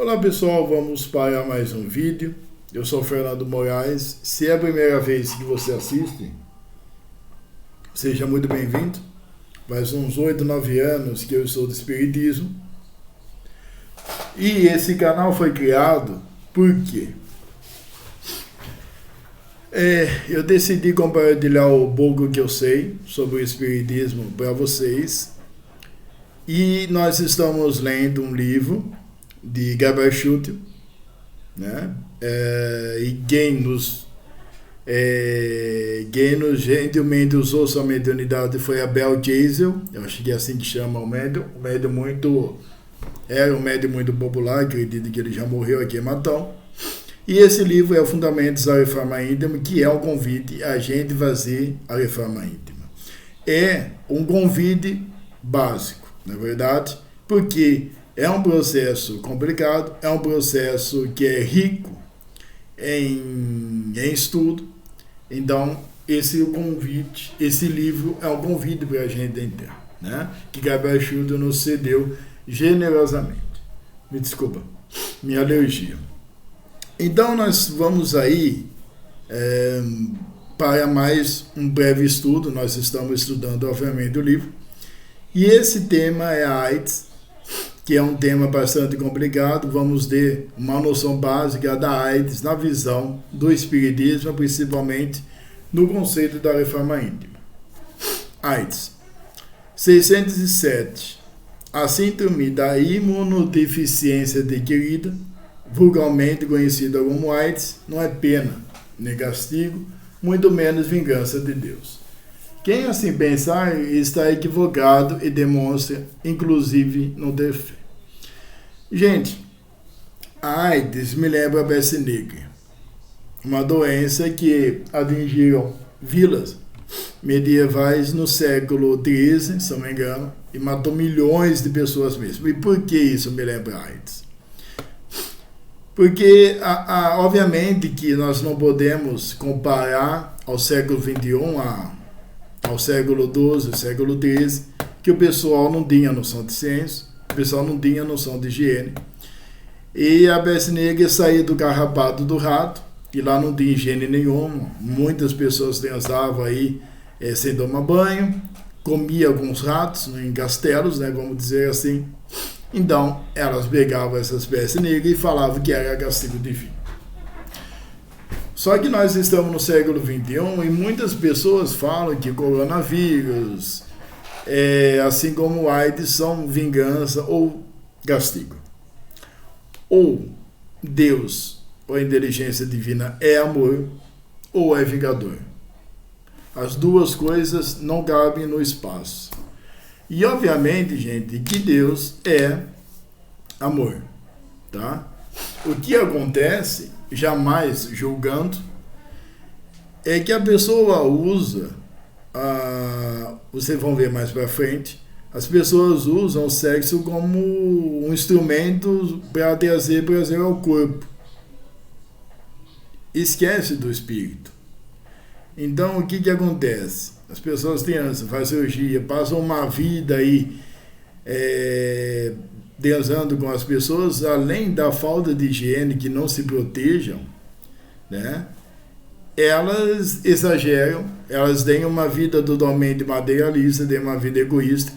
Olá pessoal, vamos para mais um vídeo. Eu sou o Fernando Moraes. Se é a primeira vez que você assiste, seja muito bem-vindo. Faz uns 8, 9 anos que eu sou do Espiritismo. E esse canal foi criado porque eu decidi compartilhar o pouco que eu sei sobre o Espiritismo para vocês. E nós estamos lendo um livro de Gabriel Schutel, né? E quem nos gentilmente usou sua mediunidade foi Abel Geisel. Eu acho que é assim que chama o médium. O médium era um médium muito popular, acredito que ele já morreu aqui em Matão. E esse livro é o Fundamentos da Reforma Íntima, que é um convite a gente fazer a reforma íntima. É um convite básico, na verdade, porque é um processo complicado, é um processo que é rico em estudo. Então, esse livro é um convite para a gente entrar, né? Que Gabriel Schutel nos cedeu generosamente. Me desculpa, minha alergia. Então, nós vamos aí para mais um breve estudo. Nós estamos estudando, obviamente, o livro. E esse tema é a AIDS, que é um tema bastante complicado. Vamos ter uma noção básica da AIDS na visão do Espiritismo, principalmente no conceito da reforma íntima. AIDS. 607. A síndrome da imunodeficiência adquirida, vulgarmente conhecida como AIDS, não é pena, nem castigo, muito menos vingança de Deus. Quem assim pensar está equivocado e demonstra, inclusive, não ter fé. Gente, a AIDS me lembra a peste negra, uma doença que atingiu vilas medievais no século XIII, se não me engano, e matou milhões de pessoas mesmo. E por que isso me lembra a AIDS? Porque, obviamente, que nós não podemos comparar ao século XXI, ao século XII, século XIII, que o pessoal não tinha noção de ciência, o pessoal não tinha noção de higiene. E a peste negra saía do carrapato do rato, e lá não tinha higiene nenhuma. Muitas pessoas transavam aí sem tomar banho, comia alguns ratos em castelos, né, vamos dizer assim. Então, elas pegavam essas pestes negras e falavam que era castigo divino. Só que nós estamos no século XXI e muitas pessoas falam que coronavírus, assim como AIDS, são vingança ou castigo. Ou Deus, ou a inteligência divina, é amor ou é vingador. As duas coisas não cabem no espaço. E obviamente, gente, que Deus é amor, tá? O que acontece, jamais julgando, é que a pessoa usa, vocês vão ver mais pra frente, as pessoas usam o sexo como um instrumento para trazer prazer ao corpo. Esquece do espírito. Então, o que acontece? As pessoas fazem cirurgia, passam uma vida aí transando com as pessoas, além da falta de higiene, que não se protejam, né? Elas exageram, elas têm uma vida totalmente materialista, têm uma vida egoísta,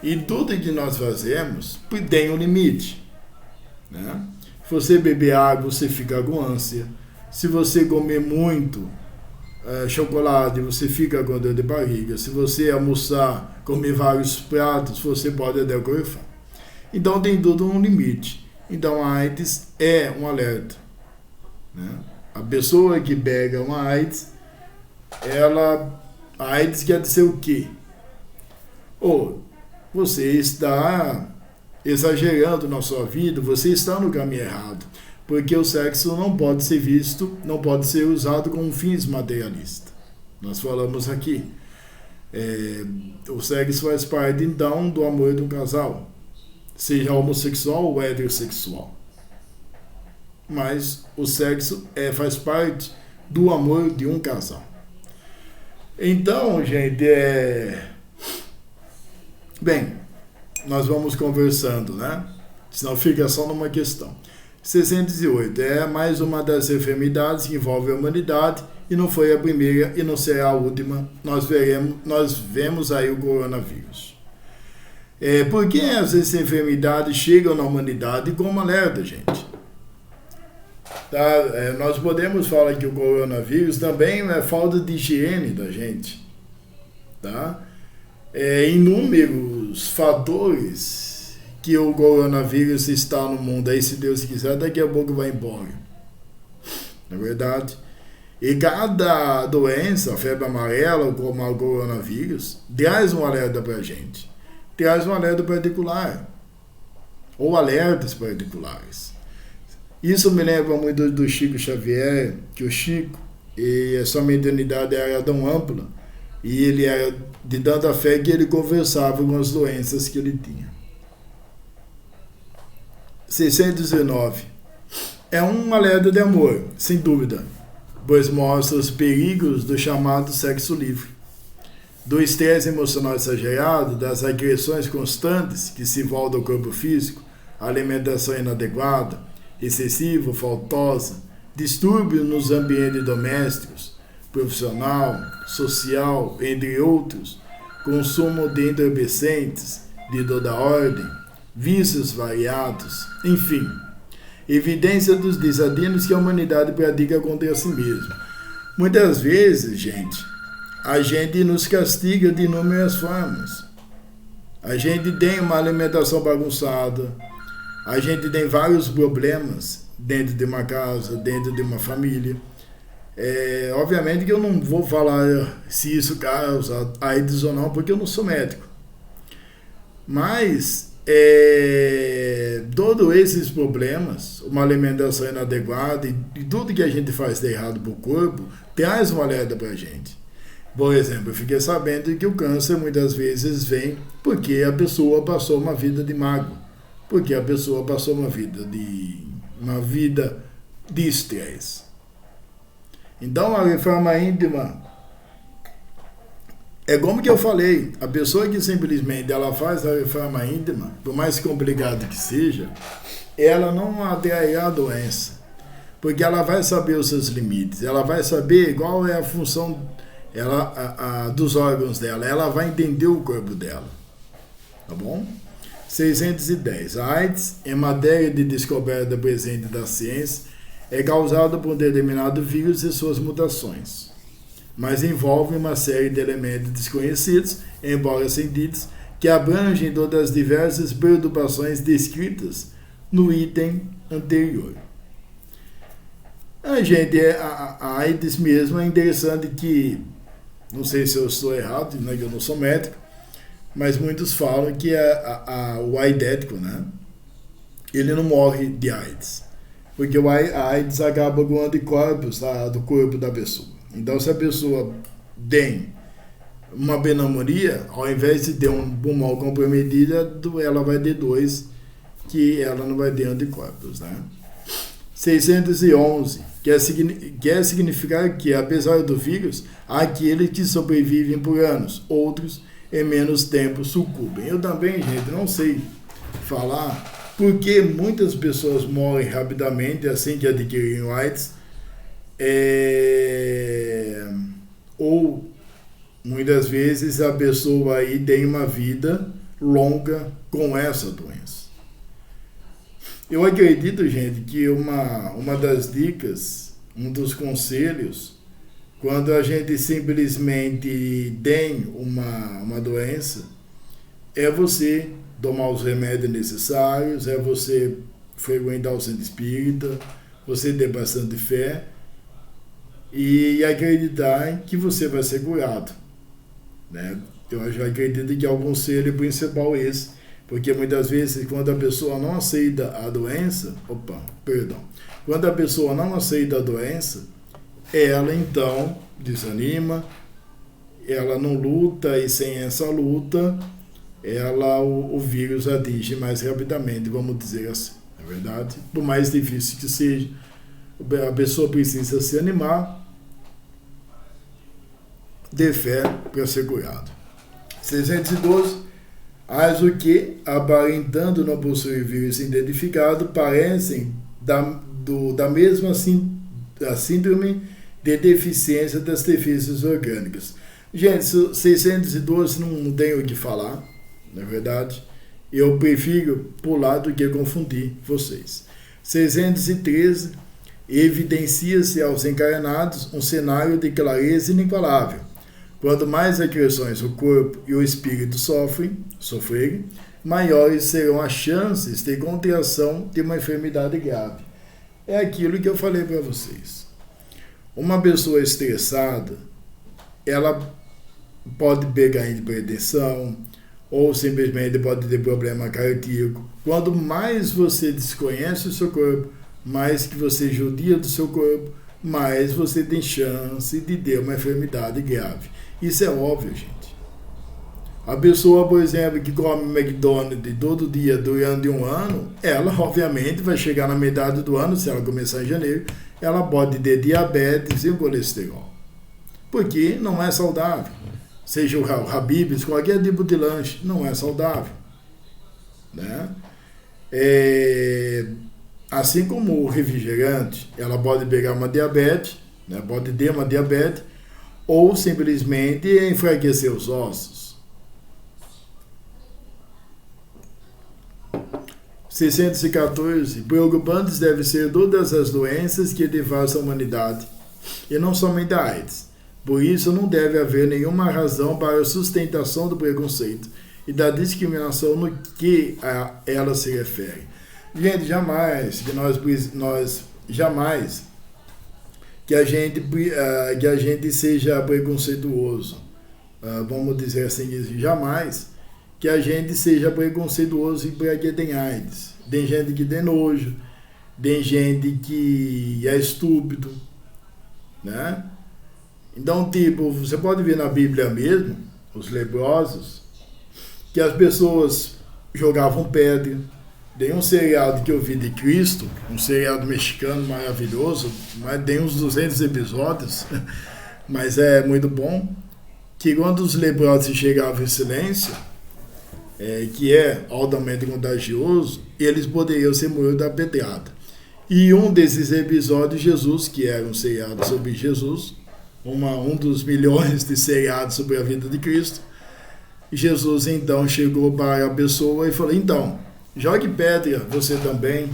e tudo que nós fazemos tem um limite, né? Se você beber água, você fica com ânsia. Se você comer muito chocolate, você fica com dor de barriga. Se você almoçar, comer vários pratos, você pode até gorfar. Então tem tudo um limite. Então a AIDS é um alerta, né? A pessoa que pega uma AIDS, a AIDS quer dizer o quê? Ou você está exagerando na sua vida, você está no caminho errado. Porque o sexo não pode ser visto, não pode ser usado com fins materialistas. Nós falamos aqui. O sexo faz parte, então, do amor de um casal, seja homossexual ou heterossexual. Mas o sexo faz parte do amor de um casal. Então, gente, bem, nós vamos conversando, né? Senão fica só numa questão. 608. É mais uma das enfermidades que envolve a humanidade e não foi a primeira e não será a última. Nós vemos aí o coronavírus. Por que essas enfermidades chegam na humanidade como alerta, gente? Tá? Nós podemos falar que o coronavírus também é falta de higiene da gente. Tá? Inúmeros fatores que o coronavírus está no mundo. Aí, se Deus quiser, daqui a pouco vai embora. Não é verdade? E cada doença, febre amarela, como o coronavírus, traz um alerta para a gente. Traz um alerta particular. Ou alertas particulares. Isso me lembra muito do Chico Xavier, que o Chico, a sua mediunidade era tão ampla, e ele era de tanta fé que ele conversava com as doenças que ele tinha. 619. É um alerta de amor, sem dúvida, pois mostra os perigos do chamado sexo livre, do estresse emocional exagerado, das agressões constantes que se voltam ao corpo físico, alimentação inadequada, excessiva, faltosa, distúrbios nos ambientes domésticos, profissional, social, entre outros, consumo de entorpecentes, de toda ordem, vícios variados, enfim, evidência dos desatinos que a humanidade pratica contra si mesma. Muitas vezes, gente, a gente nos castiga de inúmeras formas. A gente tem uma alimentação bagunçada, a gente tem vários problemas dentro de uma casa, dentro de uma família. Obviamente que eu não vou falar se isso causa AIDS ou não, porque eu não sou médico. Mas todos esses problemas, uma alimentação inadequada e tudo que a gente faz de errado para o corpo, traz uma alerta para a gente. Por exemplo, eu fiquei sabendo que o câncer muitas vezes vem porque a pessoa passou uma vida de mágoa, porque a pessoa passou uma vida de estresse. Então, a reforma íntima é como que eu falei, a pessoa que simplesmente ela faz a reforma íntima, por mais complicado que seja, ela não atrairá a doença, porque ela vai saber os seus limites, ela vai saber qual é a função dos órgãos dela, ela vai entender o corpo dela, tá bom? 610. A AIDS, em matéria de descoberta presente da ciência, é causada por um determinado vírus e suas mutações, mas envolve uma série de elementos desconhecidos, embora sentidos, que abrangem todas as diversas perturbações descritas no item anterior. A AIDS mesmo é interessante que, não sei se eu estou errado, né, que eu não sou médico, mas muitos falam que o aidético, né, ele não morre de AIDS, porque a AIDS acaba com anticorpos do corpo da pessoa. Então, se a pessoa tem uma pneumonia, ao invés de ter um pulmão comprometido, ela vai ter dois, que ela não vai ter anticorpos, né? 611, quer significar que, apesar do vírus, há aqueles que sobrevivem por anos, outros em menos tempo sucumbem. Eu também, gente, não sei falar porque muitas pessoas morrem rapidamente assim que adquirem o AIDS, ou muitas vezes a pessoa aí tem uma vida longa com essa doença. Eu acredito, gente, que uma das dicas, um dos conselhos, quando a gente simplesmente tem uma doença, é você tomar os remédios necessários, é você frequentar o centro espírita, você ter bastante fé e acreditar que você vai ser curado, né? Eu já acredito que é o conselho principal esse, porque muitas vezes quando a pessoa não aceita a doença, quando a pessoa não aceita a doença, ela então desanima, ela não luta, e sem essa luta, o vírus atinge mais rapidamente, vamos dizer assim, é verdade? Por mais difícil que seja, a pessoa precisa se animar, ter fé para ser curado. 612. As o que, aparentando não possuir vírus identificado, parecem da mesma a síndrome de deficiência das defesas orgânicas. Gente, 612 não tenho o que falar, na verdade. Eu prefiro pular do que confundir vocês. 613 evidencia-se aos encarnados um cenário de clareza inigualável. Quanto mais agressões o corpo e o espírito sofrerem, maiores serão as chances de contração de uma enfermidade grave. É aquilo que eu falei para vocês. Uma pessoa estressada, ela pode pegar hipertensão, ou simplesmente pode ter problema cardíaco. Quanto mais você desconhece o seu corpo, mais que você judia do seu corpo, mais você tem chance de ter uma enfermidade grave. Isso é óbvio, gente. A pessoa, por exemplo, que come McDonald's todo dia durante um ano, ela obviamente vai chegar na metade do ano, se ela começar em janeiro, ela pode ter diabetes e colesterol. Porque não é saudável. Seja o Habib's, qualquer tipo de lanche, não é saudável. Né? Assim como o refrigerante, ela pode pegar uma diabetes, né? Pode ter uma diabetes, ou simplesmente enfraquecer os ossos. 614. Preocupantes devem ser todas as doenças que devastam a humanidade, e não somente a AIDS. Por isso, não deve haver nenhuma razão para a sustentação do preconceito e da discriminação no que a ela se refere. Gente, jamais que a gente seja preconceituoso. Vamos dizer assim, jamais que a gente seja preconceituoso porque tem AIDS. Tem gente que tem nojo, tem gente que é estúpido, né? Então, tipo, você pode ver na Bíblia mesmo, os leprosos, que as pessoas jogavam pedra. Tem um seriado que eu vi de Cristo, um seriado mexicano maravilhoso, mas tem uns 200 episódios, mas é muito bom, que quando os leprosos chegavam em silêncio, que é altamente contagioso, eles poderiam ser mortos da pedrada. E um desses episódios, Jesus, que era um seriado sobre Jesus, um dos milhões de seriados sobre a vida de Cristo, Jesus então chegou para a pessoa e falou: então, jogue pedra, você também,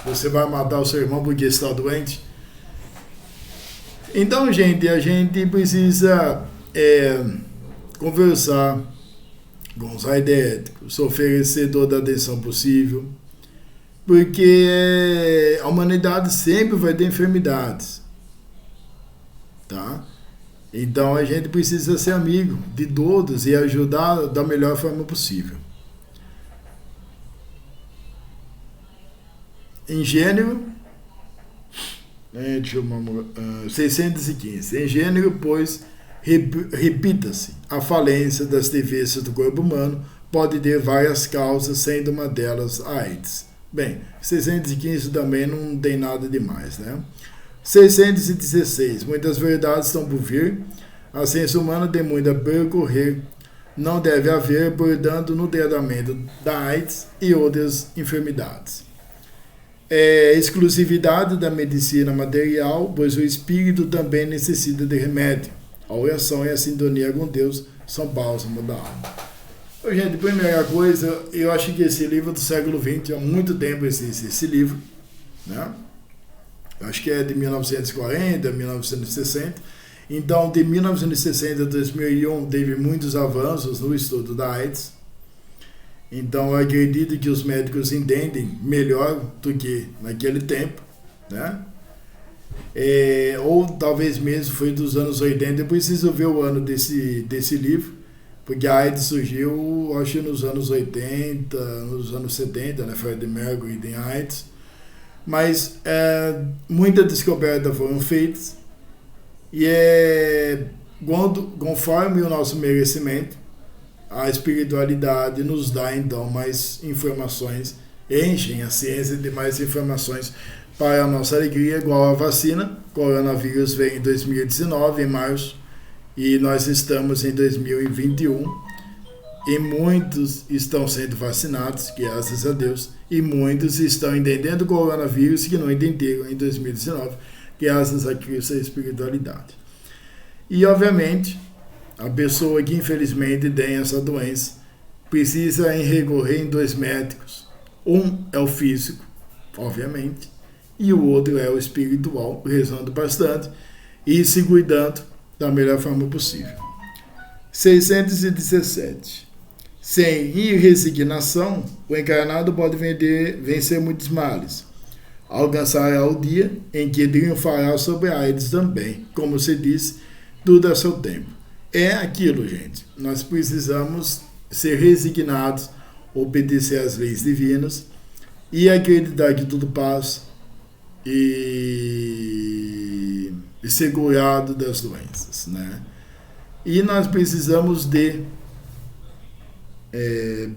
você vai matar o seu irmão porque está doente. Então, gente, a gente precisa conversar com os aidéticos, oferecer toda a atenção possível, porque a humanidade sempre vai ter enfermidades. Tá? Então a gente precisa ser amigo de todos e ajudar da melhor forma possível. Em gênero, 615. Em gênero, pois, repita-se, a falência das defesas do corpo humano pode ter várias causas, sendo uma delas a AIDS. Bem, 615 também não tem nada demais, né? 616. Muitas verdades estão por vir. A ciência humana tem muito a percorrer. Não deve haver, portanto, no tratamento da AIDS e outras enfermidades. Exclusividade da medicina material, pois o espírito também necessita de remédio. A oração e a sintonia com Deus são bálsamo da alma. Gente, primeira coisa, eu acho que esse livro é do século XX, há muito tempo esse livro, né? Acho que é de 1940, 1960. Então, de 1960 a 2001, teve muitos avanços no estudo da AIDS. Então, eu acredito que os médicos entendem melhor do que naquele tempo, né? Ou talvez mesmo foi dos anos 80. Eu preciso ver o ano desse livro, porque a AIDS surgiu, acho, nos anos 80, nos anos 70, né? Freddie Mercury tem AIDS. Mas muitas descobertas foram feitas e conforme o nosso merecimento, a espiritualidade nos dá então mais informações, enchem a ciência de mais informações para a nossa alegria, igual a vacina. Coronavírus veio em 2019, em março, e nós estamos em 2021 e muitos estão sendo vacinados, graças a Deus, e muitos estão entendendo o coronavírus que não entenderam em 2019, graças a Cristo e a espiritualidade. E, obviamente, a pessoa que infelizmente tem essa doença precisa recorrer em 2 médicos. Um é o físico, obviamente, e o outro é o espiritual, rezando bastante e se cuidando da melhor forma possível. 617. Sem resignação, o encarnado pode vencer muitos males. Alcançará o dia em que triunfará sobre a AIDS também. Como se diz, tudo a seu tempo. É aquilo, gente. Nós precisamos ser resignados, obedecer às leis divinas e acreditar que tudo passa e ser curado das doenças, né? E nós precisamos de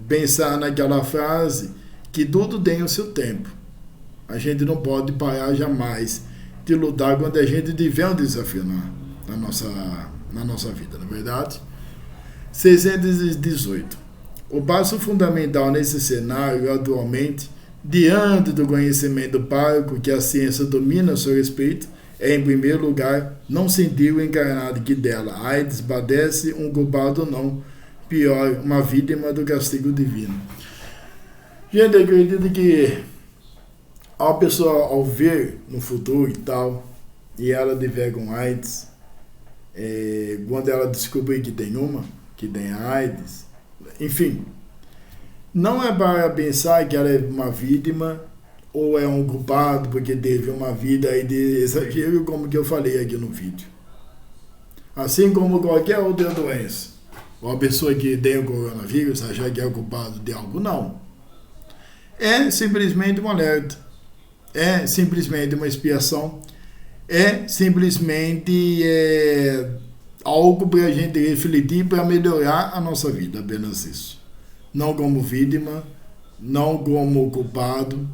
pensar naquela frase que tudo tem o seu tempo. A gente não pode parar jamais de lutar quando a gente tiver um desafio na nossa vida, não é verdade? 618. O passo fundamental nesse cenário atualmente, diante do conhecimento parco que a ciência domina a seu respeito, é, em primeiro lugar, não sentir o encarnado que dela, AIDS, padece um culpado não, pior, uma vítima do castigo divino. Gente, eu acredito que a pessoa, ao ver no futuro e tal, e ela tiver com AIDS, quando ela descobrir que tem a AIDS, enfim, não é para pensar que ela é uma vítima ou é um culpado porque teve uma vida aí de exagero, como que eu falei aqui no vídeo. Assim como qualquer outra doença, ou a pessoa que tem o coronavírus achar que é o culpado de algo, não. É simplesmente um alerta, é simplesmente uma expiação, é simplesmente algo para a gente refletir para melhorar a nossa vida, apenas isso. Não como vítima, não como culpado,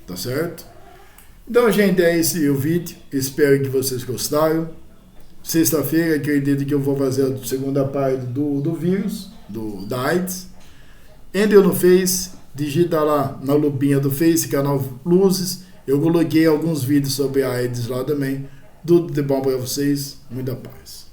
tá certo? Então, gente, é esse o vídeo. Espero que vocês gostaram. Sexta-feira, acredito que eu vou fazer a segunda parte do vírus, da AIDS. Entre no Face, digita lá na lupinha do Face, canal Luzes. Eu coloquei alguns vídeos sobre a AIDS lá também. Tudo de bom para vocês. Muita paz.